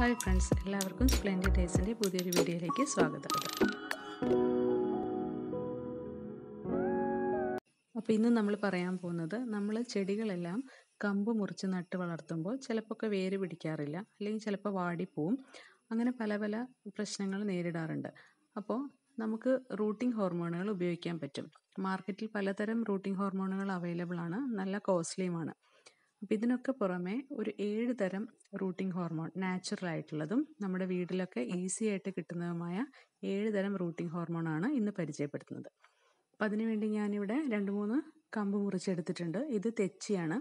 Hi friends, എല്ലാവർക്കും splendid ഡേയ്സിൻ്റെ പുതിയൊരു വീഡിയോയിലേക്ക് സ്വാഗതം. അപ്പോൾ ഇന്ന് നമ്മൾ പറയാൻ പോകുന്നത്, നമ്മൾ ചെടികളെല്ലാം കമ്പ് മുറിച്ച് നട്ട് വളർത്തുമ്പോൾ ചിലപ്പോൾ വേര് പിടിക്കാറില്ല, അല്ലെങ്കിൽ ചിലപ്പോൾ വാടിപ്പോവും. അങ്ങനെ പല പല പ്രശ്നങ്ങൾ നേരിടാറുണ്ട്. അപ്പോൾ നമുക്ക് റൂട്ടിംഗ് ഹോർമോണുകൾ ഉപയോഗിക്കാൻ പറ്റും. മാർക്കറ്റിൽ പലതരം റൂട്ടിംഗ് ഹോർമോണുകൾ അവൈലബിൾ ആണ്, നല്ല കോസ്റ്റ്ലിയുമാണ്. അപ്പോൾ ഇതിനൊക്കെ പുറമെ ഒരു 7 തരം റൂട്ടിംഗ് ഹോർമോൺ, നാച്ചുറൽ ആയിട്ടുള്ളതും നമ്മുടെ വീട്ടിലൊക്കെ ഈസി ആയിട്ട് കിട്ടുന്നതുമായ 7 തരം റൂട്ടിംഗ് ഹോർമോണാണ് ഇന്ന് പരിചയപ്പെടുത്തുന്നത്. അപ്പോൾ അതിനുവേണ്ടി ഞാനിവിടെ 2-3 കമ്പ് മുറിച്ചെടുത്തിട്ടുണ്ട്. ഇത് തെച്ചിയാണ്,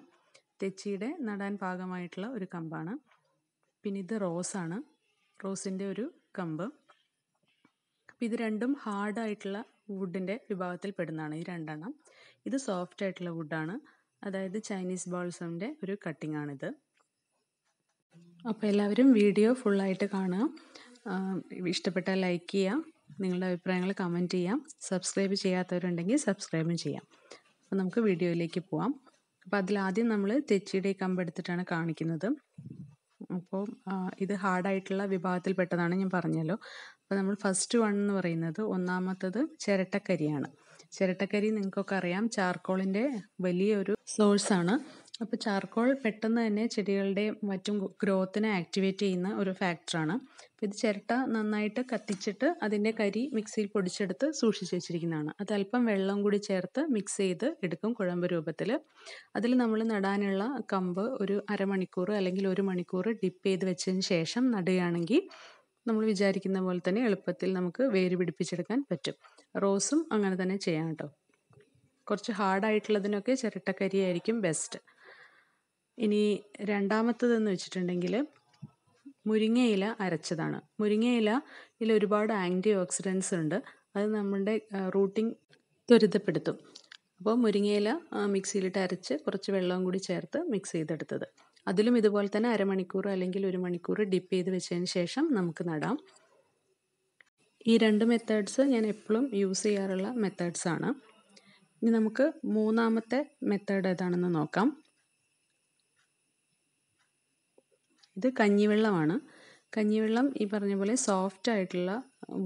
തെച്ചിയുടെ നടാൻ പാകമായിട്ടുള്ള ഒരു കമ്പാണ്. പിന്നെ ഇത് റോസാണ്, റോസിൻ്റെ ഒരു കമ്പ്. അപ്പോൾ ഇത് രണ്ടും ഹാർഡായിട്ടുള്ള വുഡിൻ്റെ വിഭാഗത്തിൽ പെടുന്നതാണ് ഈ രണ്ടെണ്ണം. ഇത് സോഫ്റ്റ് ആയിട്ടുള്ള വുഡാണ്, അതായത് ചൈനീസ് ബോൾസമിൻ്റെ ഒരു കട്ടിംഗ് ആണിത്. അപ്പോൾ എല്ലാവരും വീഡിയോ ഫുള്ളായിട്ട് കാണുക. ഇഷ്ടപ്പെട്ടാൽ ലൈക്ക് ചെയ്യുക, നിങ്ങളുടെ അഭിപ്രായങ്ങൾ കമൻറ്റ് ചെയ്യാം. സബ്സ്ക്രൈബ് ചെയ്യാത്തവരുണ്ടെങ്കിൽ സബ്സ്ക്രൈബും ചെയ്യാം. അപ്പോൾ നമുക്ക് വീഡിയോയിലേക്ക് പോവാം. അപ്പോൾ അതിലാദ്യം നമ്മൾ തെച്ചിയുടെ കമ്പ് എടുത്തിട്ടാണ് കാണിക്കുന്നത്. അപ്പോൾ ഇത് ഹാർഡായിട്ടുള്ള വിഭാഗത്തിൽപ്പെട്ടതാണ്, ഞാൻ പറഞ്ഞല്ലോ. അപ്പോൾ നമ്മൾ ഫസ്റ്റ് വൺ എന്ന് പറയുന്നത്, ഒന്നാമത്തത് ചിരട്ടക്കരിയാണ്. ചിരട്ടക്കരി നിങ്ങൾക്കൊക്കെ അറിയാം, ചാർക്കോളിൻ്റെ വലിയൊരു സോഴ്സാണ്. അപ്പോൾ ചാർക്കോൾ പെട്ടെന്ന് തന്നെ ചെടികളുടെ മറ്റും ഗ്രോത്തിനെ ആക്ടിവേറ്റ് ചെയ്യുന്ന ഒരു ഫാക്ടറാണ്. അപ്പോൾ ഇത് ചിരട്ട നന്നായിട്ട് കത്തിച്ചിട്ട് അതിൻ്റെ കരി മിക്സിയിൽ പൊടിച്ചെടുത്ത് സൂക്ഷിച്ച് വെച്ചിരിക്കുന്നതാണ്. അത് അല്പം വെള്ളം കൂടി ചേർത്ത് മിക്സ് ചെയ്ത് എടുക്കും കുഴമ്പ് രൂപത്തിൽ. അതിൽ നമ്മൾ നടാനുള്ള കമ്പ് ഒരു അരമണിക്കൂർ അല്ലെങ്കിൽ 1 മണിക്കൂർ ഡിപ്പ് ചെയ്ത് വെച്ചതിന് ശേഷം നടുകയാണെങ്കിൽ നമ്മൾ വിചാരിക്കുന്ന പോലെ തന്നെ എളുപ്പത്തിൽ നമുക്ക് വേര് പിടിപ്പിച്ചെടുക്കാൻ പറ്റും. റോസും അങ്ങനെ തന്നെ ചെയ്യാം കേട്ടോ. കുറച്ച് ഹാർഡായിട്ടുള്ളതിനൊക്കെ ചിരട്ടക്കരി ആയിരിക്കും ബെസ്റ്റ്. ഇനി രണ്ടാമത്തതെന്ന് വെച്ചിട്ടുണ്ടെങ്കിൽ മുരിങ്ങയില അരച്ചതാണ്. മുരിങ്ങയിലയിൽ ഒരുപാട് ആൻറ്റി ഓക്സിഡൻസ് ഉണ്ട്, അത് നമ്മുടെ റൂട്ടിംഗ് ത്വരിതപ്പെടുത്തും. അപ്പോൾ മുരിങ്ങയില മിക്സിയിലിട്ട് അരച്ച് കുറച്ച് വെള്ളവും കൂടി ചേർത്ത് മിക്സ് ചെയ്തെടുത്തത്. അതിലും ഇതുപോലെ തന്നെ അരമണിക്കൂർ അല്ലെങ്കിൽ 1 മണിക്കൂർ ഡിപ്പ് ചെയ്ത് വെച്ചതിന് ശേഷം നമുക്ക് നടാം. ഈ 2 മെത്തേഡ്സ് ഞാൻ എപ്പോഴും യൂസ് ചെയ്യാറുള്ള മെത്തേഡ്സാണ്. ഇനി നമുക്ക് മൂന്നാമത്തെ മെത്തേഡ് ഏതാണെന്ന് നോക്കാം. ഇത് കഞ്ഞിവെള്ളമാണ്. കഞ്ഞിവെള്ളം ഈ പറഞ്ഞ പോലെ സോഫ്റ്റ് ആയിട്ടുള്ള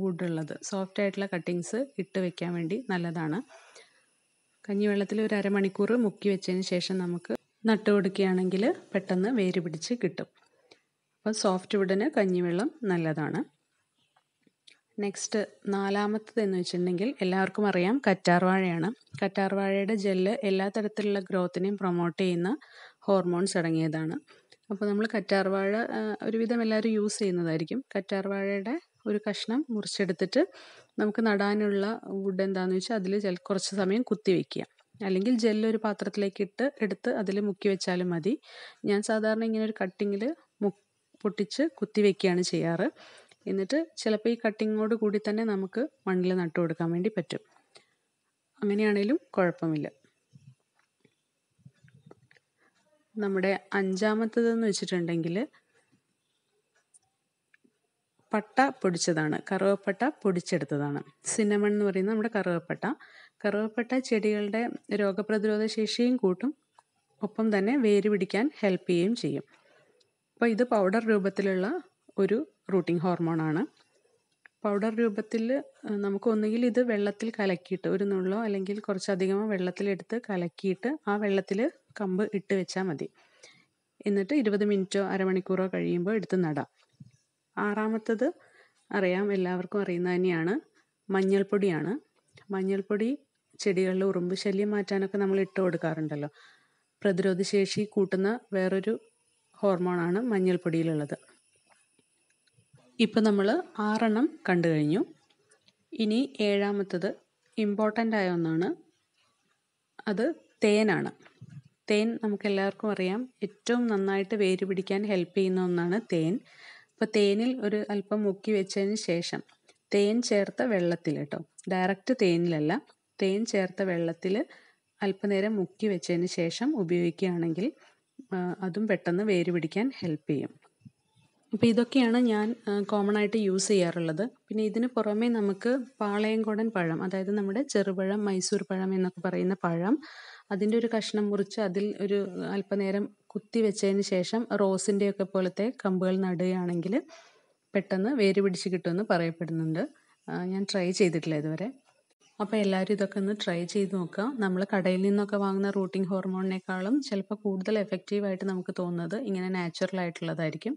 വുഡുള്ളത്, സോഫ്റ്റ് ആയിട്ടുള്ള കട്ടിങ്സ് ഇട്ട് വെക്കാൻ വേണ്ടി നല്ലതാണ്. കഞ്ഞിവെള്ളത്തിൽ ഒരു അരമണിക്കൂർ മുക്കി വെച്ചതിന് ശേഷം നമുക്ക് നട്ട് കൊടുക്കുകയാണെങ്കിൽ പെട്ടെന്ന് വേര് പിടിച്ച് കിട്ടും. അപ്പോൾ സോഫ്റ്റ് വുഡിന് കഞ്ഞിവെള്ളം നല്ലതാണ്. നെക്സ്റ്റ് നാലാമത്തത് എന്ന് വെച്ചിട്ടുണ്ടെങ്കിൽ എല്ലാവർക്കും അറിയാം, കറ്റാർവാഴയാണ്. കറ്റാർവാഴയുടെ ജെല്ല് എല്ലാ തരത്തിലുള്ള ഗ്രോത്തിനെയും പ്രൊമോട്ട് ചെയ്യുന്ന ഹോർമോൺസ് അടങ്ങിയതാണ്. അപ്പോൾ നമ്മൾ കറ്റാർവാഴ ഒരുവിധം എല്ലാവരും യൂസ് ചെയ്യുന്നതായിരിക്കും. കറ്റാർവാഴയുടെ ഒരു കഷ്ണം മുറിച്ചെടുത്തിട്ട് നമുക്ക് നടാനുള്ള വുഡ് എന്താണെന്ന് വെച്ചാൽ അതിൽ കുറച്ച് സമയം കുത്തി വയ്ക്കുക, അല്ലെങ്കിൽ ജെല്ല് ഒരു പാത്രത്തിലേക്ക് എടുത്ത് അതിൽ മുക്കി വെച്ചാലും മതി. ഞാൻ സാധാരണ ഇങ്ങനെ ഒരു കട്ടിങ്ങിൽ പൊട്ടിച്ച് കുത്തി വയ്ക്കുകയാണ് ചെയ്യാറ്. എന്നിട്ട് ചിലപ്പോൾ ഈ കട്ടിങ്ങോട് കൂടി തന്നെ നമുക്ക് മണ്ണിൽ നട്ടു കൊടുക്കാൻ വേണ്ടി പറ്റും. അങ്ങനെയാണേലും കുഴപ്പമില്ല. നമ്മുടെ അഞ്ചാമത്തതെന്ന് വെച്ചിട്ടുണ്ടെങ്കിൽ പട്ട പൊടിച്ചതാണ്, കറുവപ്പട്ട പൊടിച്ചെടുത്തതാണ്. സിന്നമൺ എന്ന് പറയുന്നത് നമ്മുടെ കറുവപ്പട്ട ചെടികളുടെ രോഗപ്രതിരോധ ശേഷിയും കൂട്ടും, ഒപ്പം തന്നെ വേര് പിടിക്കാൻ ഹെൽപ്പ് ചെയ്യുകയും ചെയ്യും. അപ്പോൾ ഇത് പൗഡർ രൂപത്തിലുള്ള ഒരു റൂട്ടിംഗ് ഹോർമോണാണ്. പൗഡർ രൂപത്തിൽ നമുക്ക് ഒന്നുകിൽ ഇത് വെള്ളത്തിൽ കലക്കിയിട്ട്, ഒരു നുള്ളോ അല്ലെങ്കിൽ കുറച്ചധികമോ വെള്ളത്തിലെടുത്ത് കലക്കിയിട്ട് ആ വെള്ളത്തിൽ കമ്പ് ഇട്ട് വെച്ചാൽ മതി. എന്നിട്ട് 20 മിനിറ്റോ അരമണിക്കൂറോ കഴിയുമ്പോൾ എടുത്ത് നടാം. ആറാമത്തത് അറിയാം, എല്ലാവർക്കും അറിയുന്നത് തന്നെയാണ്, മഞ്ഞൾപ്പൊടിയാണ്. മഞ്ഞൾപ്പൊടി ചെടികളിൽ ഉറുമ്പ് ശല്യം മാറ്റാനൊക്കെ നമ്മൾ ഇട്ട് കൊടുക്കാറുണ്ടല്ലോ. പ്രതിരോധശേഷി കൂട്ടുന്ന വേറൊരു ഹോർമോണാണ് മഞ്ഞൾപ്പൊടിയിലുള്ളത്. ഇപ്പോൾ നമ്മൾ 6 കണ്ടു കഴിഞ്ഞു. ഇനി ഏഴാമത്തത് ഇമ്പോർട്ടൻ്റ് ആയ ഒന്നാണ്, അത് തേനാണ്. തേൻ നമുക്കെല്ലാവർക്കും അറിയാം, ഏറ്റവും നന്നായിട്ട് വേര് പിടിക്കാൻ ഹെൽപ്പ് ചെയ്യുന്ന ഒന്നാണ് തേൻ. അപ്പോൾ തേനിൽ ഒരു അല്പം മുക്കി വെച്ചതിന് ശേഷം തേൻ ചേർത്ത വെള്ളത്തിൽ കേട്ടോ, ഡയറക്റ്റ് തേനിലല്ല, തേൻ ചേർത്ത വെള്ളത്തിൽ അല്പനേരം മുക്കി വെച്ചതിന് ശേഷം ഉപയോഗിക്കുകയാണെങ്കിൽ അതും പെട്ടെന്ന് വേര് പിടിക്കാൻ ഹെൽപ്പ് ചെയ്യും. അപ്പോൾ ഇതൊക്കെയാണ് ഞാൻ കോമൺ ആയിട്ട് യൂസ് ചെയ്യാറുള്ളത്. പിന്നെ ഇതിന് പുറമേ നമുക്ക് പാളയംകോടൻ പഴം, അതായത് നമ്മുടെ ചെറുപഴം, മൈസൂർ പഴം എന്നൊക്കെ പറയുന്ന പഴം, അതിൻ്റെ ഒരു കഷ്ണം മുറിച്ച് അതിൽ ഒരു അല്പനേരം കുത്തി വെച്ചതിന് ശേഷം റോസിൻ്റെയൊക്കെ പോലത്തെ കമ്പുകൾ നടുകയാണെങ്കിൽ പെട്ടെന്ന് വേര് പിടിച്ച് കിട്ടുമെന്ന് പറയപ്പെടുന്നുണ്ട്. ഞാൻ ട്രൈ ചെയ്തിട്ടില്ല ഇതുവരെ. അപ്പോൾ എല്ലാവരും ഇതൊക്കെ ഒന്ന് ട്രൈ ചെയ്ത് നോക്കുക. നമ്മൾ കടയിൽ നിന്നൊക്കെ വാങ്ങുന്ന റൂട്ടിംഗ് ഹോർമോണിനേക്കാളും ചിലപ്പോൾ കൂടുതൽ എഫക്റ്റീവായിട്ട് നമുക്ക് തോന്നുന്നത് ഇങ്ങനെ നാച്ചുറൽ ആയിട്ടുള്ളതായിരിക്കും.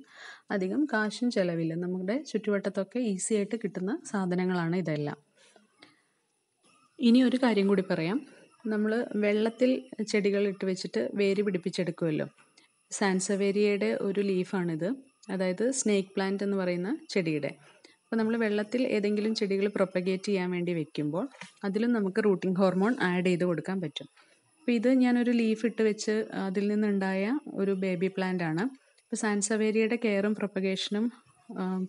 അധികം കാശും ചിലവില്ല. നമ്മുടെ ചുറ്റുവട്ടത്തൊക്കെ ഈസി ആയിട്ട് കിട്ടുന്ന സാധനങ്ങളാണ് ഇതെല്ലാം. ഇനി ഒരു കാര്യം കൂടി പറയാം. നമ്മൾ വെള്ളത്തിൽ ചെടികൾ ഇട്ട് വെച്ചിട്ട് വേര് പിടിപ്പിച്ചെടുക്കുമല്ലോ. സാൻസവേരിയയുടെ ഒരു ലീഫാണിത്, അതായത് സ്നേക്ക് പ്ലാന്റ് എന്ന് പറയുന്ന ചെടിയുടെ. അപ്പോൾ നമ്മൾ വെള്ളത്തിൽ ഏതെങ്കിലും ചെടികൾ പ്രൊപ്പഗേറ്റ് ചെയ്യാൻ വേണ്ടി വെക്കുമ്പോൾ അതിലും നമുക്ക് റൂട്ടിംഗ് ഹോർമോൺ ആഡ് ചെയ്ത് കൊടുക്കാൻ പറ്റും. അപ്പോൾ ഇത് ഞാനൊരു ലീഫ് ഇട്ട് വെച്ച് അതിൽ നിന്നുണ്ടായ ഒരു ബേബി പ്ലാന്റ് ആണ്. ഇപ്പോൾ സാൻസവേരിയയുടെ കെയറും പ്രൊപ്പഗേഷനും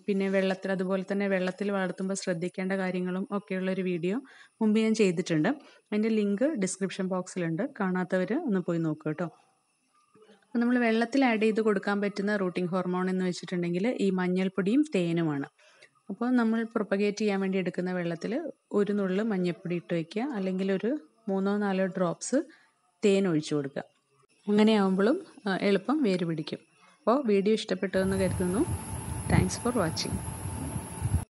പിന്നെ വെള്ളത്തിൽ, അതുപോലെ തന്നെ വെള്ളത്തിൽ വളർത്തുമ്പോൾ ശ്രദ്ധിക്കേണ്ട കാര്യങ്ങളും ഒക്കെയുള്ളൊരു വീഡിയോ മുമ്പ് ഞാൻ ചെയ്തിട്ടുണ്ട്. അതിൻ്റെ ലിങ്ക് ഡിസ്ക്രിപ്ഷൻ ബോക്സിലുണ്ട്. കാണാത്തവർ ഒന്ന് പോയി നോക്കുക കേട്ടോ. അപ്പോൾ നമ്മൾ വെള്ളത്തിൽ ആഡ് ചെയ്ത് കൊടുക്കാൻ പറ്റുന്ന റൂട്ടിംഗ് ഹോർമോൺ എന്ന് വെച്ചിട്ടുണ്ടെങ്കിൽ ഈ മഞ്ഞൾപ്പൊടിയും തേനുമാണ്. അപ്പോൾ നമ്മൾ പ്രൊപ്പഗേറ്റ് ചെയ്യാൻ വേണ്ടി എടുക്കുന്ന വെള്ളത്തിൽ ഒരു നുള്ള് മഞ്ഞൾപ്പൊടി ഇട്ട് വയ്ക്കുക, അല്ലെങ്കിൽ ഒരു 3-4 ഡ്രോപ്സ് തേൻ ഒഴിച്ചു കൊടുക്കുക. അങ്ങനെയാവുമ്പോഴും എളുപ്പം വേര് പിടിക്കും. അപ്പോൾ വീഡിയോ ഇഷ്ടപ്പെട്ടു എന്ന് കരുതുന്നു. Thanks for watching.